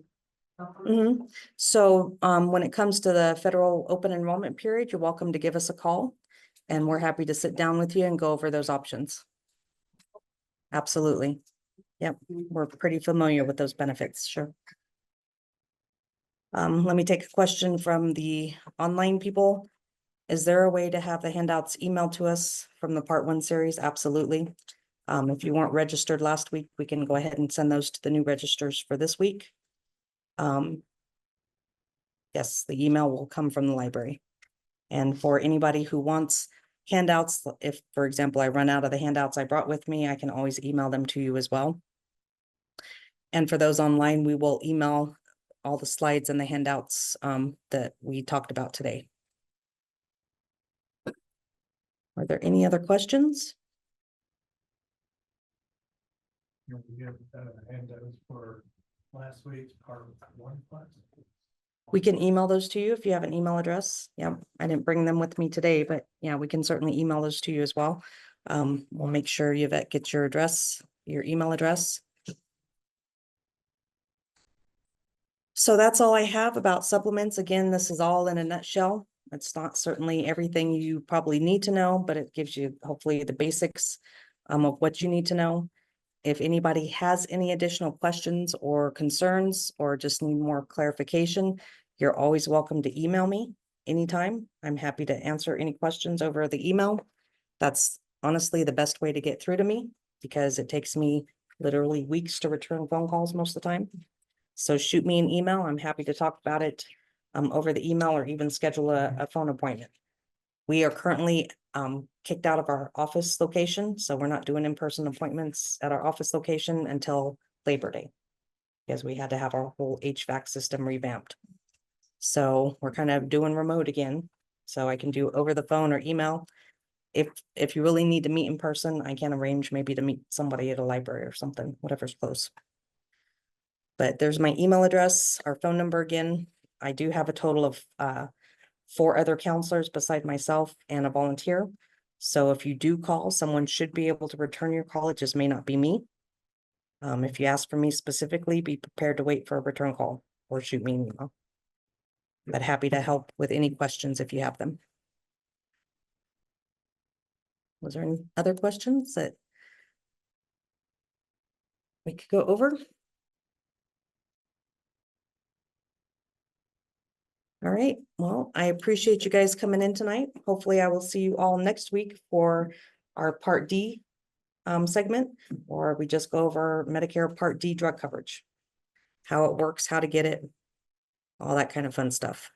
supplements. So when it comes to the federal open enrollment period, you're welcome to give us a call. And we're happy to sit down with you and go over those options. Absolutely. Yep, we're pretty familiar with those benefits, sure. Let me take a question from the online people. Is there a way to have the handouts emailed to us from the Part 1 series? Absolutely. If you weren't registered last week, we can go ahead and send those to the new registers for this week. Yes, the email will come from the library. And for anybody who wants handouts, if, for example, I run out of the handouts I brought with me, I can always email them to you as well. And for those online, we will email all the slides and the handouts that we talked about today. Are there any other questions? We have handouts for last week's Part 1 class. We can email those to you if you have an email address. Yeah, I didn't bring them with me today, but yeah, we can certainly email those to you as well. We'll make sure Yvette gets your address, your email address. So that's all I have about supplements. Again, this is all in a nutshell. It's not certainly everything you probably need to know, but it gives you hopefully the basics of what you need to know. If anybody has any additional questions or concerns or just need more clarification, you're always welcome to email me anytime. I'm happy to answer any questions over the email. That's honestly the best way to get through to me because it takes me literally weeks to return phone calls most of the time. So shoot me an email. I'm happy to talk about it over the email or even schedule a phone appointment. We are currently kicked out of our office location, so we're not doing in-person appointments at our office location until Labor Day. Because we had to have our whole HVAC system revamped. So we're kind of doing remote again. So I can do over the phone or email. If you really need to meet in person, I can arrange maybe to meet somebody at a library or something, whatever's close. But there's my email address, our phone number again. I do have a total of 4 other counselors beside myself and a volunteer. So if you do call, someone should be able to return your call. It just may not be me. If you ask for me specifically, be prepared to wait for a return call or shoot me an email. But happy to help with any questions if you have them. Was there any other questions that we could go over? All right, well, I appreciate you guys coming in tonight. Hopefully I will see you all next week for our Part D segment, or we just go over Medicare Part D drug coverage. How it works, how to get it, all that kind of fun stuff.